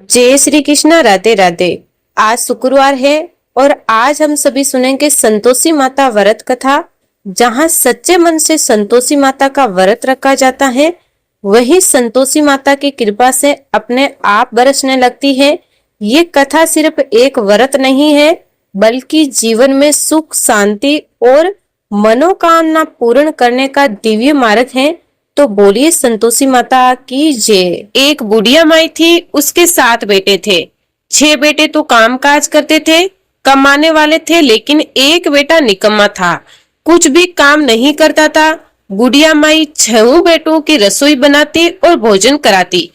जय श्री कृष्णा। राधे राधे। आज शुक्रवार है और आज हम सभी सुनेंगे संतोषी माता व्रत कथा। जहाँ सच्चे मन से संतोषी माता का व्रत रखा जाता है वही संतोषी माता की कृपा से अपने आप बरसने लगती है। ये कथा सिर्फ एक व्रत नहीं है बल्कि जीवन में सुख, शांति और मनोकामना पूर्ण करने का दिव्य मार्ग है। तो बोलिए संतोषी माता की जय। एक बुढ़िया माई थी, उसके 7 बेटे थे। 6 बेटे तो काम काज करते थे, कमाने वाले थे, लेकिन एक बेटा निकम्मा था, कुछ भी काम नहीं करता था। बुढ़िया माई 6 बेटों की रसोई बनाती और भोजन कराती।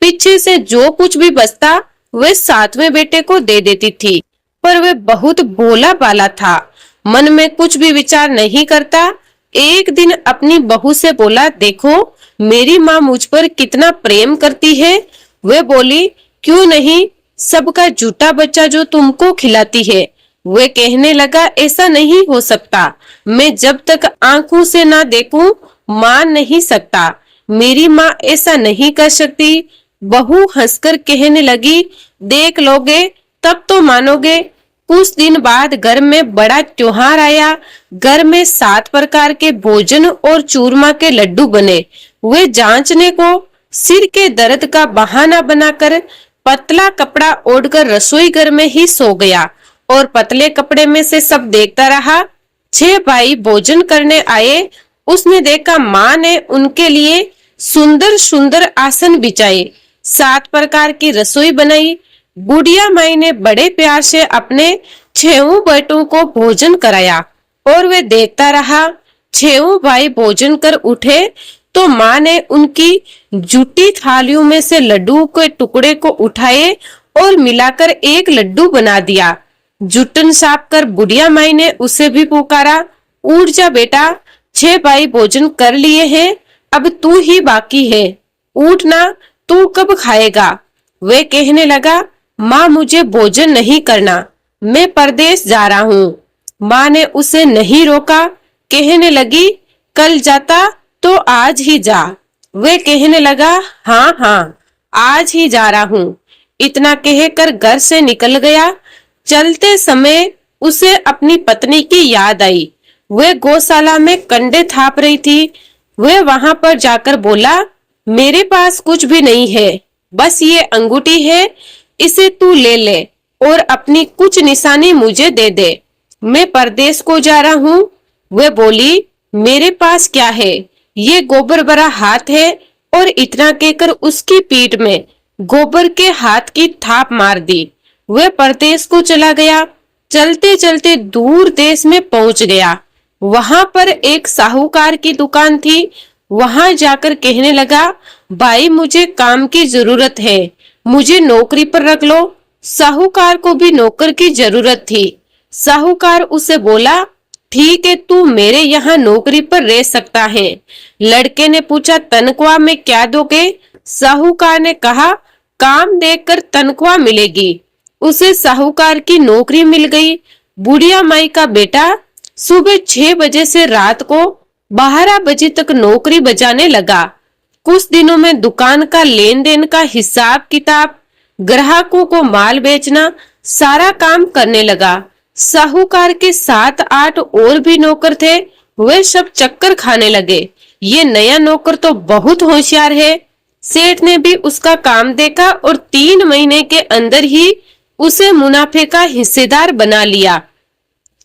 पीछे से जो कुछ भी बचता वह 7वें बेटे को दे देती थी। पर वह बहुत भोला भाला था, मन में कुछ भी विचार नहीं करता। एक दिन अपनी बहू से बोला, देखो मेरी माँ मुझ पर कितना प्रेम करती है। वह बोली, क्यों नहीं, सबका झूठा बच्चा जो तुमको खिलाती है। वह कहने लगा, ऐसा नहीं हो सकता, मैं जब तक आंखों से ना देखूं मान नहीं सकता। मेरी माँ ऐसा नहीं कर सकती। बहू हंसकर कहने लगी, देख लोगे तब तो मानोगे। कुछ दिन बाद घर में बड़ा त्योहार आया। घर में 7 प्रकार के भोजन और चूरमा के लड्डू बने। वे जांचने को सिर के दर्द का बहाना बनाकर पतला कपड़ा ओढ़कर रसोई घर में ही सो गया और पतले कपड़े में से सब देखता रहा। 6 भाई भोजन करने आए। उसने देखा माँ ने उनके लिए सुंदर सुंदर आसन बिछाए, 7 प्रकार की रसोई बनाई। बुढ़िया माई ने बड़े प्यार से अपने 6 बेटों को भोजन कराया और वे देखता रहा। 6 भाई भोजन कर उठे तो माँ ने उनकी जूठी थालियों में से लड्डू के टुकड़े को उठाए और मिलाकर एक लड्डू बना दिया। जुटन साफ कर बुढ़िया माई ने उसे भी पुकारा, उठ जा बेटा, 6 भाई भोजन कर लिए हैं, अब तू ही बाकी है, उठना, तू कब खाएगा। वे कहने लगा, माँ मुझे भोजन नहीं करना, मैं परदेश जा रहा हूँ। माँ ने उसे नहीं रोका, कहने लगी, कल जाता तो आज ही जा। वे कहने लगा, हाँ हाँ आज ही जा रहा हूँ। इतना कहकर घर से निकल गया। चलते समय उसे अपनी पत्नी की याद आई। वह गौशाला में कंडे थाप रही थी। वह वहां पर जाकर बोला, मेरे पास कुछ भी नहीं है, बस ये अंगूठी है, इसे तू ले ले और अपनी कुछ निशानी मुझे दे दे, मैं परदेश को जा रहा हूँ। वह बोली, मेरे पास क्या है, ये गोबर भरा हाथ है। और इतना कहकर उसकी पीठ में गोबर के हाथ की थाप मार दी। वह परदेश को चला गया। चलते चलते दूर देश में पहुंच गया। वहां पर एक साहूकार की दुकान थी। वहां जाकर कहने लगा, भाई मुझे काम की जरूरत है, मुझे नौकरी पर रख लो। साहूकार को भी नौकर की जरूरत थी। साहूकार उसे बोला, ठीक है, तू मेरे यहाँ नौकरी पर रह सकता है। लड़के ने पूछा, तनख्वाह में क्या दोगे। साहूकार ने कहा, काम देखकर तनख्वाह मिलेगी। उसे साहूकार की नौकरी मिल गई। बुढ़िया माई का बेटा सुबह 6 बजे से रात को 12 बजे तक नौकरी बजाने लगा। कुछ दिनों में दुकान का लेन देन का हिसाब किताब, ग्राहकों को माल बेचना, सारा काम करने लगा। साहूकार के 7-8 और भी नौकर थे, वे सब चक्कर खाने लगे। ये नया नौकर तो बहुत होशियार है। सेठ ने भी उसका काम देखा और 3 महीने के अंदर ही उसे मुनाफे का हिस्सेदार बना लिया।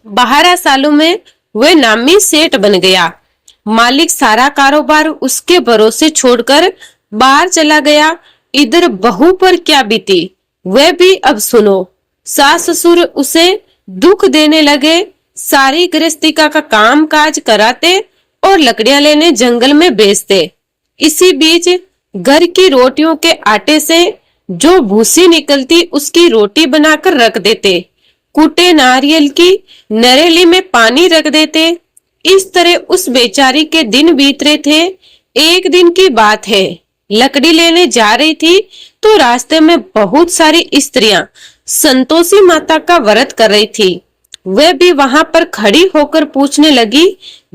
12 सालों में वह नामी सेठ बन गया। मालिक सारा कारोबार उसके भरोसे छोड़कर बाहर चला गया। इधर बहू पर क्या बीती वह भी अब सुनो। सास ससुर उसे दुख देने लगे, सारी गृहस्थी का काम काज कराते और लकड़ियां लेने जंगल में बेचते। इसी बीच घर की रोटियों के आटे से जो भूसी निकलती उसकी रोटी बनाकर रख देते। कूटे नारियल की नरेली में पानी रख देते। इस तरह उस बेचारी के दिन बीत रहे थे। एक दिन की बात है, लकड़ी लेने जा रही थी तो रास्ते में बहुत सारी स्त्रियां संतोषी माता का व्रत कर रही थी। वह भी वहां पर खड़ी होकर पूछने लगी,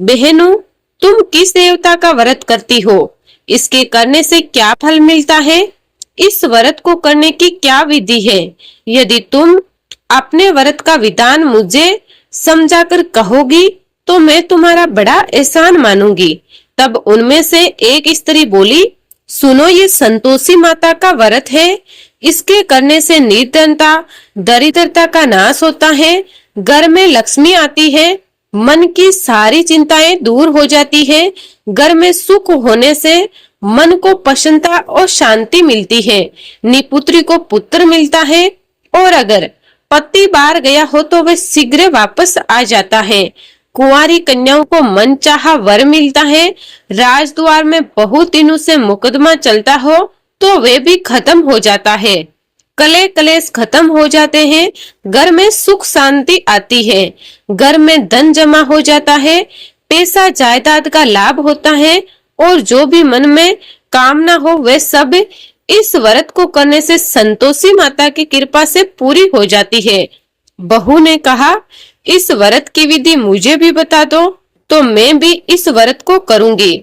बहनों तुम किस देवता का व्रत करती हो, इसके करने से क्या फल मिलता है। इस व्रत को करने की क्या विधि है? यदि तुम अपने व्रत का विधान मुझे समझाकर कहोगी तो मैं तुम्हारा बड़ा एहसान मानूंगी। तब उनमें से एक स्त्री बोली, सुनो, ये संतोषी माता का व्रत है। इसके करने से निर्धनता, दरिद्रता का नाश होता है, घर में लक्ष्मी आती है, मन की सारी चिंताएं दूर हो जाती है, घर में सुख होने से मन को प्रसन्नता और शांति मिलती है, निपुत्री को पुत्र मिलता है, और अगर पति बाहर गया हो तो वह शीघ्र वापस आ जाता है, कुंवारी कन्याओं को मनचाहा वर मिलता है, राजद्वार में बहुत दिनों से मुकदमा चलता हो तो वे भी खत्म हो जाता है, कले कलेश खत्म हो जाते हैं, घर में सुख शांति आती है, घर में धन जमा हो जाता है, पैसा जायदाद का लाभ होता है, और जो भी मन में कामना हो वह सब इस व्रत को करने से संतोषी माता की कृपा से पूरी हो जाती है। बहू ने कहा, इस व्रत की विधि मुझे भी बता दो तो मैं भी इस व्रत को करूंगी।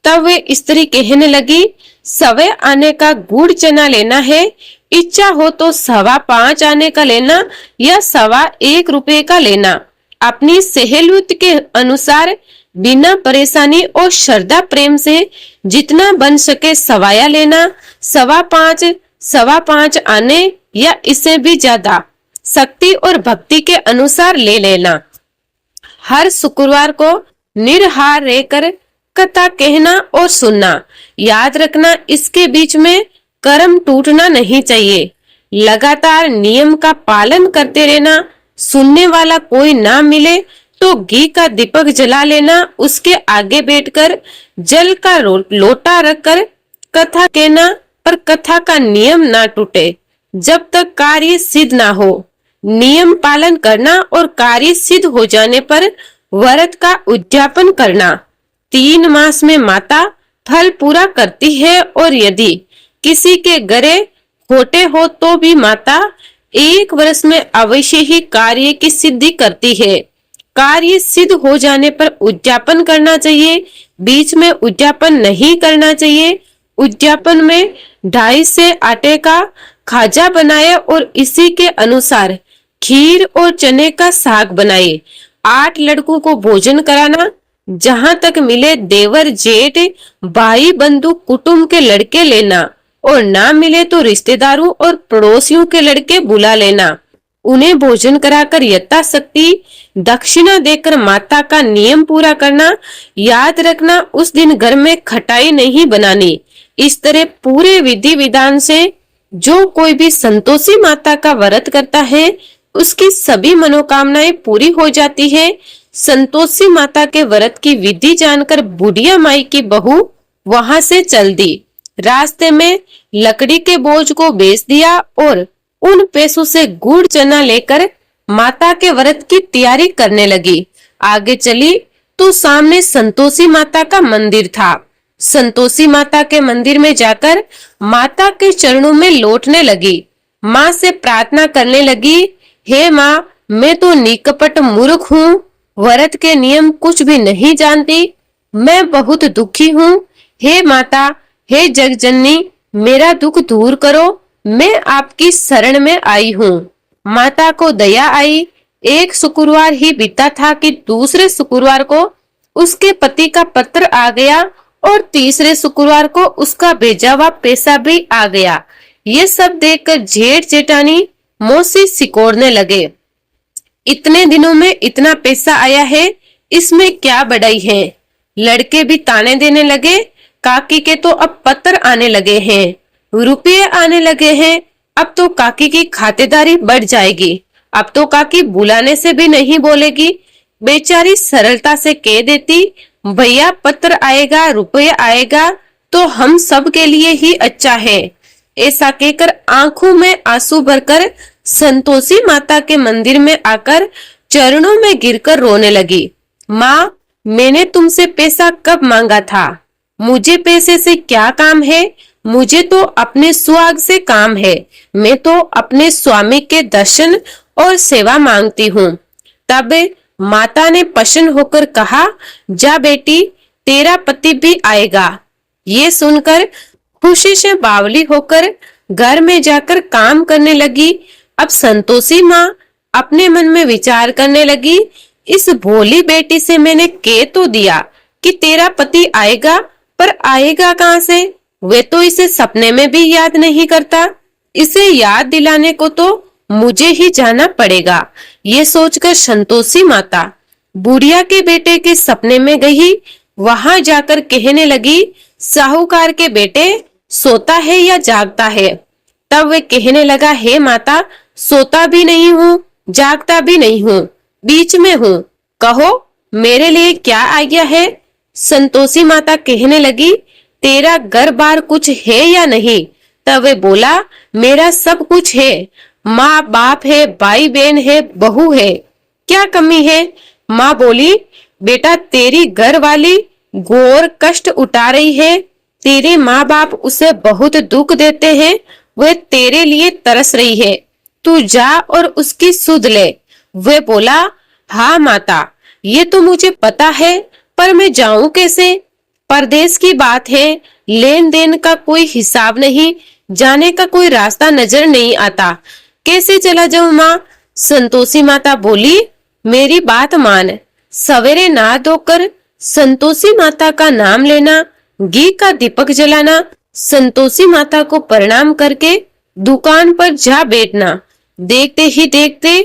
तब वे स्त्री कहने लगी, सवे आने का गुड़ चना लेना है, इच्छा हो तो 5.25 आने का लेना या 1.25 रुपए का लेना। अपनी सहेलियत के अनुसार बिना परेशानी और श्रद्धा प्रेम से जितना बन सके सवाया लेना, 5.25 आने या इससे भी ज्यादा शक्ति और भक्ति के अनुसार ले लेना। हर शुक्रवार को निराहार रहकर कथा कहना और सुनना। याद रखना, इसके बीच में कर्म टूटना नहीं चाहिए। लगातार नियम का पालन करते रहना। सुनने वाला कोई ना मिले तो घी का दीपक जला लेना, उसके आगे बैठकर जल का लोटा रखकर कथा कहना, पर कथा का नियम ना टूटे जब तक कार्य सिद्ध ना हो। नियम पालन करना और कार्य सिद्ध हो जाने पर व्रत का उद्यापन करना। 3 मास में माता फल पूरा करती है, और यदि किसी के गरे खोटे हो तो भी माता 1 वर्ष में अवश्य ही कार्य की सिद्धि करती है। कार्य सिद्ध हो जाने पर उद्यापन करना चाहिए, बीच में उद्यापन नहीं करना चाहिए। उद्यापन में 2.5 से आटे का खाजा बनाए और इसी के अनुसार खीर और चने का साग बनाए। 8 लड़कों को भोजन कराना। जहां तक मिले देवर जेठ भाई बंधु कुटुंब के लड़के लेना, और ना मिले तो रिश्तेदारों और पड़ोसियों के लड़के बुला लेना। उन्हें भोजन कराकर यथाशक्ति दक्षिणा देकर माता का नियम पूरा करना। याद रखना, उस दिन घर में खटाई नहीं बनानी। इस तरह पूरे विधि विधान से जो कोई भी संतोषी माता का व्रत करता है उसकी सभी मनोकामनाएं पूरी हो जाती है। संतोषी माता के व्रत की विधि जानकर बुढ़िया माई की बहू वहां से चल दी। रास्ते में लकड़ी के बोझ को बेच दिया और उन पैसों से गुड़ चना लेकर माता के व्रत की तैयारी करने लगी। आगे चली तो सामने संतोषी माता का मंदिर था। संतोषी माता के मंदिर में जाकर माता के चरणों में लौटने लगी। माँ से प्रार्थना करने लगी, हे माँ, मैं तो निकपट मूर्ख हूँ, व्रत के नियम कुछ भी नहीं जानती, मैं बहुत दुखी हूँ। हे माता, हे जगजननी, मेरा दुख दूर करो, मैं आपकी शरण में आई हूँ। माता को दया आई। एक शुक्रवार ही बीता था कि दूसरे शुक्रवार को उसके पति का पत्र आ गया और तीसरे शुक्रवार को उसका भेजा हुआ पैसा भी आ गया। ये सब देखकर जेठ जेठानी मौसी सिकोड़ने लगे। इतने दिनों में इतना पैसा आया है, इसमें क्या बड़ाई है। लड़के भी ताने देने लगे, काकी के तो अब पत्र आने लगे हैं, रुपये आने लगे हैं, अब तो काकी की खातेदारी बढ़ जाएगी, अब तो काकी बुलाने से भी नहीं बोलेगी। बेचारी सरलता से कह देती, भैया पत्र आएगा, रुपये आएगा तो हम सब के लिए ही अच्छा है। ऐसा कहकर आंखों में आंसू भरकर संतोषी माता के मंदिर में आकर चरणों में गिरकर रोने लगी। माँ, मैंने तुमसे पैसा कब मांगा था? मुझे पैसे से क्या काम है? मुझे तो अपने सुहाग से काम है। मैं तो अपने स्वामी के दर्शन और सेवा मांगती हूँ। तब माता ने प्रसन्न होकर कहा, जा बेटी, तेरा पति भी आएगा। ये सुनकर खुशी से बावली होकर घर में जाकर काम करने लगी। अब संतोषी माँ अपने मन में विचार करने लगी, इस भोली बेटी से मैंने कह तो दिया कि तेरा पति आएगा, पर आएगा कहाँ से? वे तो इसे सपने में भी याद नहीं करता। इसे याद दिलाने को तो मुझे ही जाना पड़ेगा। ये सोचकर संतोषी माता बुढ़िया के बेटे के सपने में गई। वहां जाकर कहने लगी, साहूकार के बेटे, सोता है या जागता है? तब वे कहने लगा, हे माता, सोता भी नहीं हूँ, जागता भी नहीं हूँ, बीच में हूँ। कहो मेरे लिए क्या आज्ञा है? संतोषी माता कहने लगी, तेरा घर बार कुछ है या नहीं? तब वे बोला, मेरा सब कुछ है, माँ बाप है, भाई बहन है, बहू है, क्या कमी है? माँ बोली, बेटा तेरी घर वाली घोर कष्ट उठा रही है, तेरे माँ बाप उसे बहुत दुख देते हैं, वह तेरे लिए तरस रही है, तू जा और उसकी सुध ले। वे बोला, हाँ माता, ये तो मुझे पता है, पर मैं जाऊं कैसे? परदेश की बात है, लेन देन का कोई हिसाब नहीं, जाने का कोई रास्ता नजर नहीं आता, कैसे चला जाऊं माँ? संतोषी माता बोली, मेरी बात मान, सवेरे नहा धोकर संतोषी माता का नाम लेना, घी का दीपक जलाना, संतोषी माता को प्रणाम करके दुकान पर जा बैठना। देखते ही देखते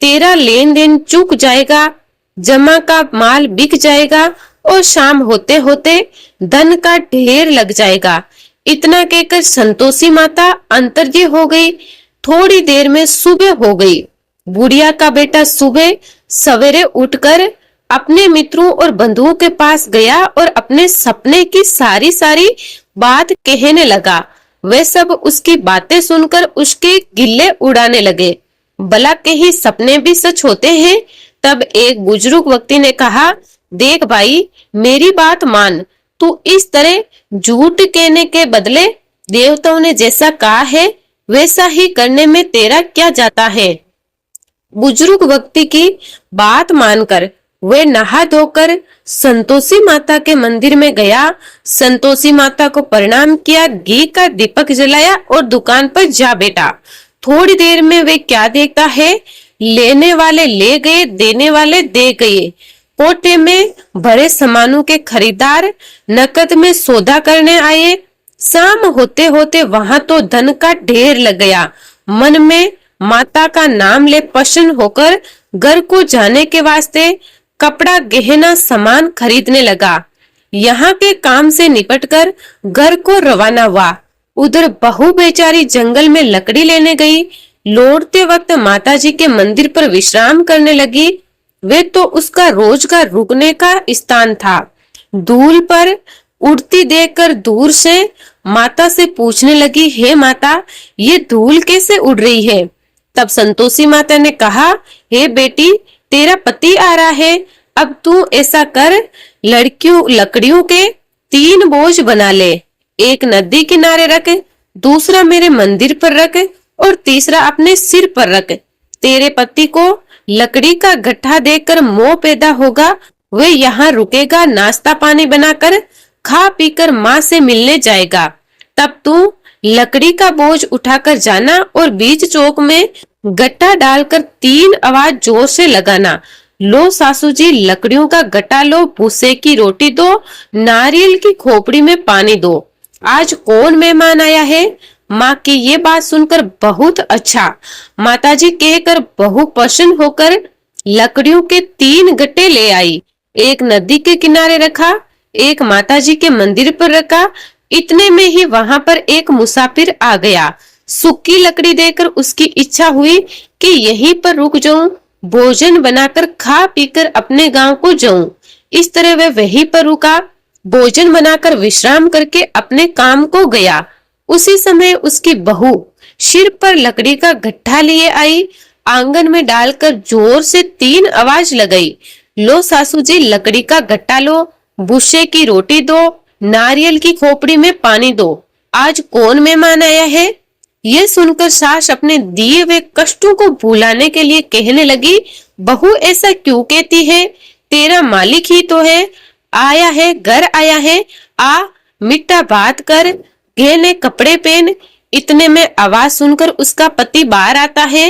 तेरा लेन देन चूक जाएगा, जमा का माल बिक जाएगा और शाम होते होते धन का ढेर लग जाएगा। इतना कहकर संतोषी माता अंतर्ध्य हो गई। थोड़ी देर में सुबह हो गई। बुढ़िया का बेटा सुबह सवेरे उठकर अपने मित्रों और बंधुओं के पास गया और अपने सपने की सारी सारी बात कहने लगा। वे सब उसकी बातें सुनकर उसके गिल्ले उड़ाने लगे। भला कहीं सपने भी सच होते हैं? तब एक बुजुर्ग व्यक्ति ने कहा, देख भाई, मेरी बात मान, तू इस तरह झूठ कहने के बदले देवताओं ने जैसा कहा है वैसा ही करने में तेरा क्या जाता है? बुजुर्ग व्यक्ति की बात मानकर वे नहा धोकर संतोषी माता के मंदिर में गया। संतोषी माता को प्रणाम किया, घी का दीपक जलाया और दुकान पर जा बैठा। थोड़ी देर में वे क्या देखता है, लेने वाले ले गए, देने वाले दे गए। पोटे में भरे सामानों के खरीदार नकद में सौदा करने आए। शाम होते होते वहां तो धन का ढेर लग गया। मन में माता का नाम ले प्रसन्न होकर घर को जाने के वास्ते कपड़ा गहना सामान खरीदने लगा। यहाँ के काम से निपटकर घर को रवाना हुआ। उधर बहू बेचारी जंगल में लकड़ी लेने गई। लौटते वक्त माताजी के मंदिर पर विश्राम करने लगी। वे तो उसका रोज का रुकने का स्थान था। धूल पर उड़ती देखकर दूर से माता से पूछने लगी, हे माता, ये धूल कैसे उड़ रही है? तब संतोषी माता ने कहा, हे बेटी, तेरा पति आ रहा है। अब तू ऐसा कर, लकड़ियों के 3 बोझ बना ले। एक नदी किनारे रख, दूसरा मेरे मंदिर पर रख और तीसरा अपने सिर पर रख। तेरे पति को लकड़ी का गट्ठा देखकर मोह पैदा होगा। वह यहाँ रुकेगा, नाश्ता पानी बनाकर खा पीकर माँ से मिलने जाएगा। तब तू लकड़ी का बोझ उठाकर जाना और बीच चौक में गट्टा डालकर 3 आवाज जोर से लगाना। लो सासू जी, लकड़ियों का गट्टा लो, भूसे की रोटी दो, नारियल की खोपड़ी में पानी दो। आज कौन मेहमान आया है? माँ की ये बात सुनकर बहुत अच्छा, माताजी कहकर बहू प्रसन्न होकर लकड़ियों के 3 गट्टे ले आई। एक नदी के किनारे रखा, एक माताजी के मंदिर पर रखा। इतने में ही वहां पर एक मुसाफिर आ गया। सूखी लकड़ी देकर उसकी इच्छा हुई कि यहीं पर रुक जाऊं, भोजन बनाकर खा पीकर अपने गांव को जाऊं। इस तरह वह वहीं पर रुका, भोजन बनाकर विश्राम करके अपने काम को गया। उसी समय उसकी बहू सिर पर लकड़ी का गट्ठा लिए आई। आंगन में डालकर जोर से 3 आवाज लगाई, लो सासू जी, लकड़ी का गट्टा लो, भूसे की रोटी दो, नारियल की खोपड़ी में पानी दो। आज कौन मेहमान आया है? ये सुनकर सास अपने दिए हुए कष्टों को भुलाने के लिए कहने लगी, बहू ऐसा क्यों कहती है? तेरा मालिक ही तो है, आया है, घर आया है, आ मीठा बात कर, गहने कपड़े पहन, इतने में आवाज सुनकर उसका पति बाहर आता है।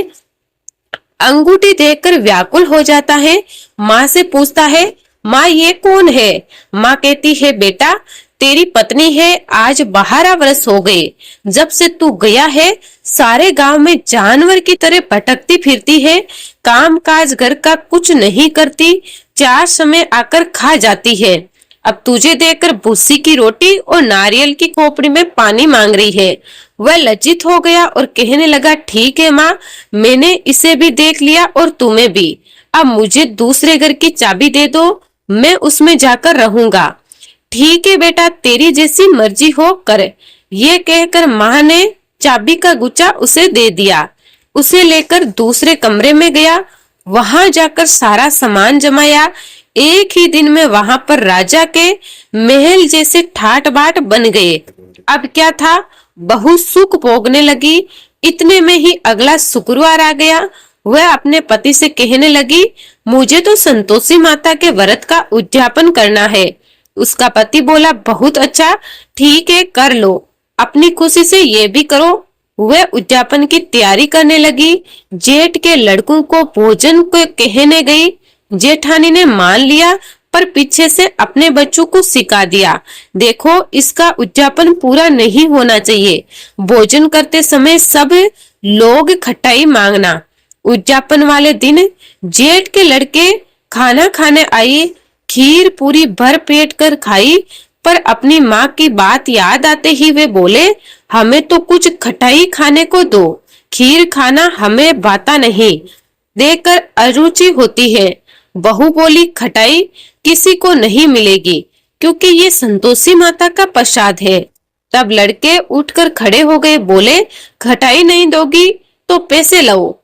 अंगूठी देखकर व्याकुल हो जाता है। माँ से पूछता है, माँ ये कौन है? माँ कहती है, बेटा तेरी पत्नी है, आज 12 वर्ष हो गए। जब से तू गया है सारे गांव में जानवर की तरह भटकती फिरती है, काम काज घर का कुछ नहीं करती, 4 समय आकर खा जाती है। अब तुझे देखकर भूसी की रोटी और नारियल की खोपड़ी में पानी मांग रही है। वह लज्जित हो गया और कहने लगा, ठीक है माँ, मैंने इसे भी देख लिया और तुम्हें भी। अब मुझे दूसरे घर की चाबी दे दो, मैं उसमें जाकर रहूंगा। ठीक है बेटा, तेरी जैसी मर्जी हो कर। ये कहकर माँ ने चाबी का गुच्छा उसे दे दिया। उसे लेकर दूसरे कमरे में गया, वहां जाकर सारा सामान जमाया। एक ही दिन में वहां पर राजा के महल जैसे ठाट बाट बन गए। अब क्या था, बहू सुख भोगने लगी। इतने में ही अगला शुक्रवार आ गया। वह अपने पति से कहने लगी, मुझे तो संतोषी माता के व्रत का उद्यापन करना है। उसका पति बोला, बहुत अच्छा, ठीक है कर लो, अपनी खुशी से ये भी करो। वह उद्यापन की तैयारी करने लगी। जेठ के लड़कों को भोजन को कहने गई। जेठानी ने मान लिया, पर पीछे से अपने बच्चों को सिखा दिया, देखो इसका उद्यापन पूरा नहीं होना चाहिए। भोजन करते समय सब लोग खटाई मांगना। उद्यापन वाले दिन जेठ के लड़के खाना खाने आए। खीर पूरी भर पेट कर खाई, पर अपनी माँ की बात याद आते ही वे बोले, हमें तो कुछ खटाई खाने को दो, खीर खाना हमें भाता नहीं, देखकर अरुचि होती है। बहू बोली, खटाई किसी को नहीं मिलेगी, क्योंकि ये संतोषी माता का प्रसाद है। तब लड़के उठकर खड़े हो गए, बोले, खटाई नहीं दोगी तो पैसे लो।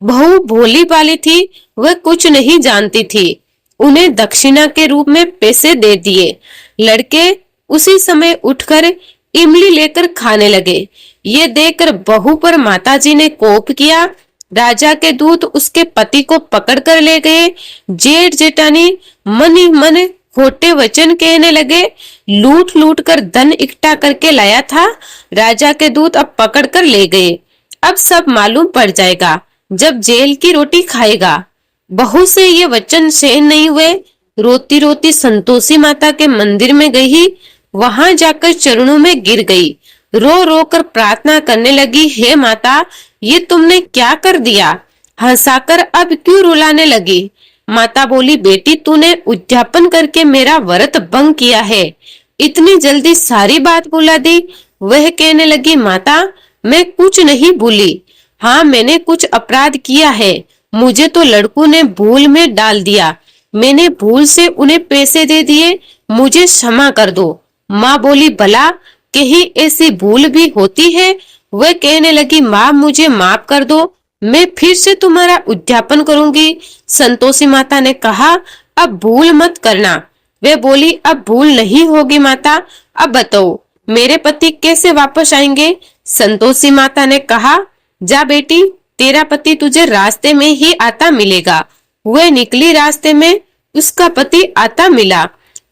बहू भोली भाली थी, वह कुछ नहीं जानती थी। उन्हें दक्षिणा के रूप में पैसे दे दिए। लड़के उसी समय उठकर इमली लेकर खाने लगे। ये देखकर बहू पर माताजी ने कोप किया। राजा के दूत उसके पति को पकड़कर ले गए। जेठ जेठानी मन ही मन खोटे वचन कहने लगे। लूट लूट कर धन इकट्ठा करके लाया था, राजा के दूत अब पकड़ कर ले गए। अब सब मालूम पड़ जाएगा जब जेल की रोटी खाएगा। बहू से ये वचन सहन नहीं हुए। रोती रोती संतोषी माता के मंदिर में गई। वहां जाकर चरणों में गिर गई। रो रो कर प्रार्थना करने लगी, हे माता, ये तुमने क्या कर दिया? हंसाकर अब क्यों रुलाने लगी? माता बोली, बेटी तूने उद्यापन करके मेरा व्रत भंग किया है, इतनी जल्दी सारी बात भुला दी। वह कहने लगी, माता मैं कुछ नहीं भूली। हाँ मैंने कुछ अपराध किया है, मुझे तो लड़कों ने भूल में डाल दिया, मैंने भूल से उन्हें पैसे दे दिए, मुझे क्षमा कर दो। माँ बोली, भला कहीं ऐसी भूल भी होती है? वह कहने लगी, माँ मुझे माफ कर दो, मैं फिर से तुम्हारा उद्यापन करूंगी। संतोषी माता ने कहा, अब भूल मत करना। वे बोली, अब भूल नहीं होगी माता, अब बताओ मेरे पति कैसे वापस आएंगे? संतोषी माता ने कहा, जा बेटी, तेरा पति तुझे रास्ते में ही आता मिलेगा। वह निकली, रास्ते में उसका पति आता मिला।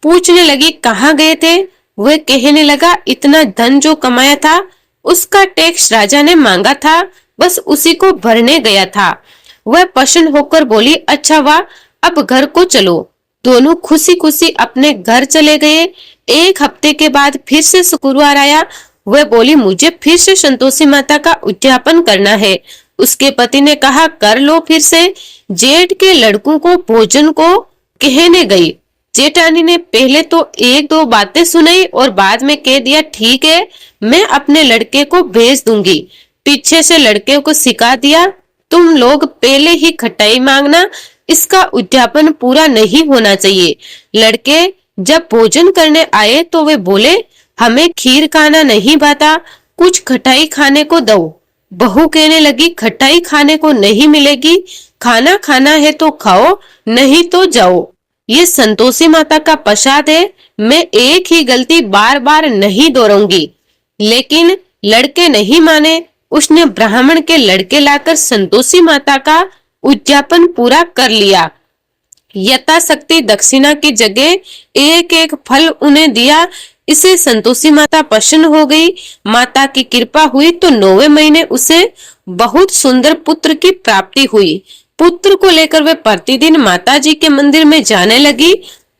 पूछने लगी, कहाँ गए थे? वह कहने लगा, इतना धन जो कमाया था उसका टैक्स राजा ने मांगा था, बस उसी को भरने गया था। वह प्रसन्न होकर बोली, अच्छा वाह, अब घर को चलो। दोनों खुशी खुशी अपने घर चले गए। 1 हफ्ते के बाद फिर से शुक्रवार आया। वह बोली, मुझे फिर से संतोषी माता का उद्यापन करना है। उसके पति ने कहा, कर लो फिर से। जेठ के लड़कों को भोजन को कहने गई। जेठानी ने पहले तो 1-2 बातें सुनाई और बाद में कह दिया, ठीक है मैं अपने लड़के को भेज दूंगी। पीछे से लड़के को सिखा दिया, तुम लोग पहले ही खटाई मांगना, इसका उद्यापन पूरा नहीं होना चाहिए। लड़के जब भोजन करने आए तो वे बोले, हमें खीर खाना नहीं भाता, कुछ खटाई खाने को दो। बहू कहने लगी, खटाई खाने को नहीं मिलेगी, खाना खाना है तो खाओ, नहीं तो जाओ। ये संतोषी माता का प्रसाद है, मैं एक ही गलती बार बार नहीं दोहराऊंगी। लेकिन लड़के नहीं माने। उसने ब्राह्मण के लड़के लाकर संतोषी माता का उद्यापन पूरा कर लिया। यथाशक्ति दक्षिणा की जगह 1-1 फल उन्हें दिया। इसे संतोषी माता प्रसन्न हो गई। माता की कृपा हुई तो 9वें महीने उसे बहुत सुंदर पुत्र की प्राप्ति हुई। पुत्र को लेकर वे प्रतिदिन माता जी के मंदिर में जाने लगी।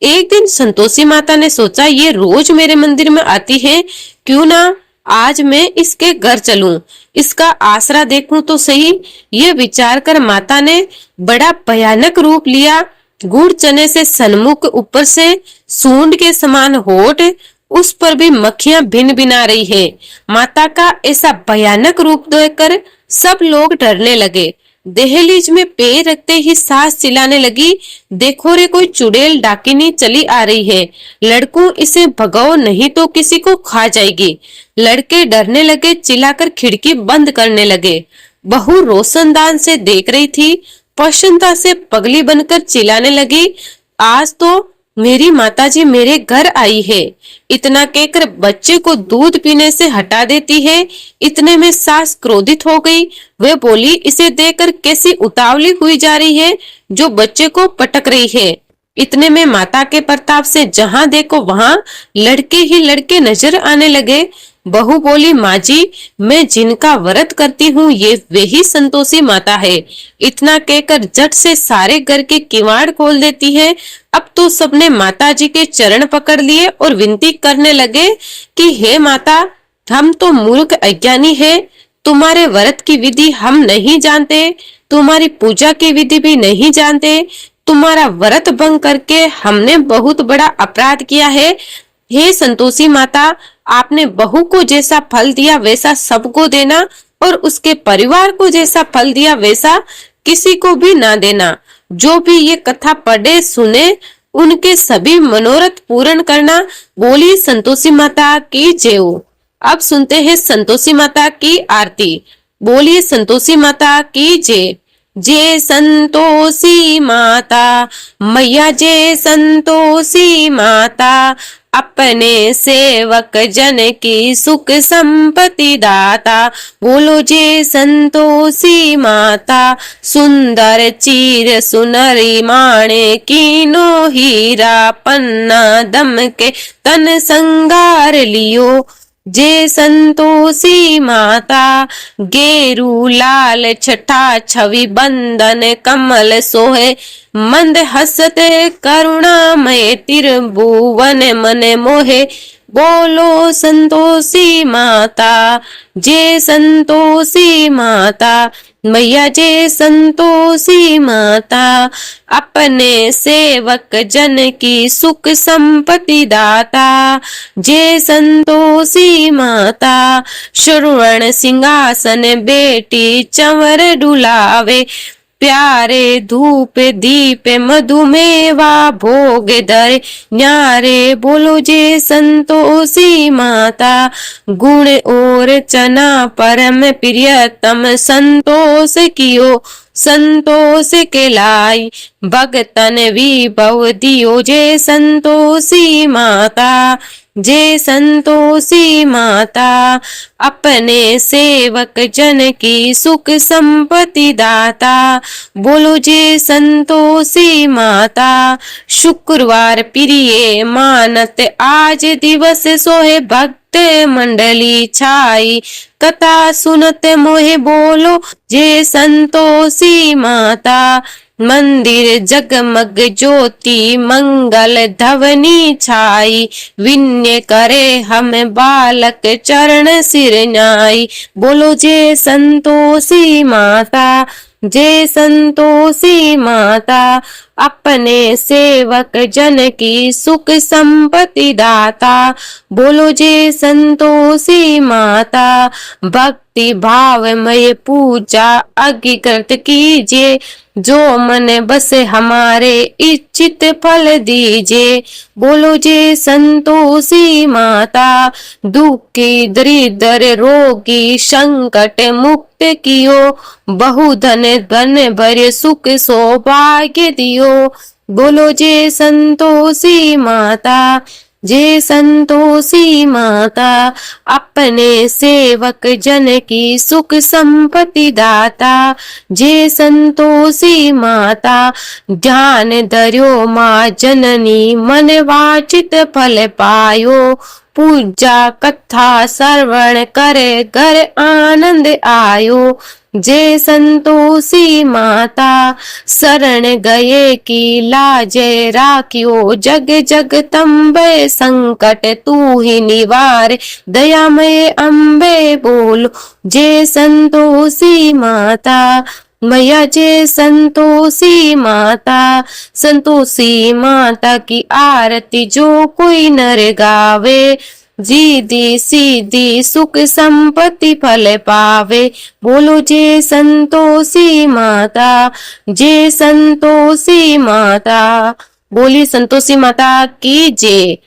एक दिन संतोषी माता ने सोचा, ये रोज मेरे मंदिर में आती है, क्यों ना आज मैं इसके घर चलूं, इसका आसरा देखूं तो सही। ये विचार कर माता ने बड़ा भयानक रूप लिया। गुड़ चने से सन्मुख, ऊपर से सूंड के समान होठ, उस पर भी मक्खियां भिन भिना रही है। माता का ऐसा भयानक रूप देखकर सब लोग डरने लगे। दहलीज में पैर रखते ही सास चिल्लाने लगी, देखो रे, कोई चुड़ैल डाकिनी चली आ रही है, लड़कों इसे भगाओ नहीं तो किसी को खा जाएगी। लड़के डरने लगे, चिल्लाकर खिड़की बंद करने लगे। बहू रोशनदान से देख रही थी, प्रसन्नता से पगली बनकर चिल्लाने लगी, आज तो मेरी माताजी मेरे घर आई है। इतना कहकर बच्चे को दूध पीने से हटा देती है। इतने में सास क्रोधित हो गई। वे बोली, इसे देखकर कैसी उतावली हुई जा रही है जो बच्चे को पटक रही है। इतने में माता के प्रताप से जहां देखो वहां लड़के ही लड़के नजर आने लगे। बहू बोली, माँ जी, मैं जिनका व्रत करती हूँ ये वही संतोषी माता है। इतना कहकर झट से सारे घर के किवाड़ खोल देती है। अब तो सबने माता जी के चरण पकड़ लिए और विनती करने लगे कि हे माता, हम तो मूर्ख अज्ञानी है, तुम्हारे व्रत की विधि हम नहीं जानते, तुम्हारी पूजा की विधि भी नहीं जानते, तुम्हारा व्रत भंग करके हमने बहुत बड़ा अपराध किया है। हे संतोषी माता, आपने बहू को जैसा फल दिया वैसा सबको देना और उसके परिवार को जैसा फल दिया वैसा किसी को भी ना देना। जो भी ये कथा पढ़े सुने उनके सभी मनोरथ पूर्ण करना। बोली संतोषी माता की जय। अब सुनते हैं संतोषी माता की आरती। बोलिए संतोषी माता की जय। जय संतोषी माता मैया, जय संतोषी माता, अपने सेवक जन की सुख संपत्ति दाता। बोलो जय संतोषी माता, सुंदर चीर सुनरी माणे कीनो हीरा, पन्ना दम के तन संगार लियो। जय संतोषी माता, गेरू लाल छठा छवि बंदन कमल सोहे, मंद हसते करुणामय त्रिभुवन मन मोहे। बोलो संतोषी माता, जय संतोषी माता मैया, जय संतोषी माता, अपने सेवक जन की सुख संपत्ति दाता। जय संतोषी माता, श्रवण सिंहासन बेटी चंवर डुलावे, प्यारे धूप दीप मधुमेवा भोग धरे न्यारे। बोलो जय संतोषी माता, गुण और चना परम प्रियतम संतोष कियो, संतोष के लाई भगतन विभव दियो। जय संतोषी माता, जय संतोषी माता, अपने सेवक जन की सुख संपत्ति दाता। बोलो जय संतोषी माता, शुक्रवार प्रिय मानत आज दिवस सोहे, भक्त मंडली छाई कथा सुनत मोहे। बोलो जय संतोषी माता, मंदिर जगमग ज्योति मंगल धवनी छाई, विन्य करे हम बालक चरण सिर न्याई। बोलो जय संतोषी माता, जय संतोषी माता, अपने सेवक जन की सुख संपत्ति दाता। बोलो जय संतोषी माता, भक्ति भावमय पूजा अंगीकृत कीजिए, जो मन बसे हमारे इच्छित फल दीजिए। बोलो जय संतोषी माता, दुखी दरिद्र रोगी संकट मुक्त कियो, बहुधन धन भरे सुख सौभाग्य दियो। बोलो जय संतोषी माता, जय संतोषी माता, अपने सेवक जन की सुख संपत्ति दाता। जय संतोषी माता, ध्यान धर्यो माँ जननी, मन वाचित फल पायो, पूजा कथा श्रवण करे घर आनंद आयो। जे संतोषी माता शरण गए की लाजे राख्यो। जग जगदम्बे संकट तू ही निवार दयामय अम्बे बोलो जे संतोषी माता। मैया जे संतोषी माता, संतोषी माता की आरती जो कोई नर गावे। जीदी सीधी सुख संपत्ति फल पावे। बोलो जे संतोषी माता, जे संतोषी माता। बोली संतोषी माता की जय।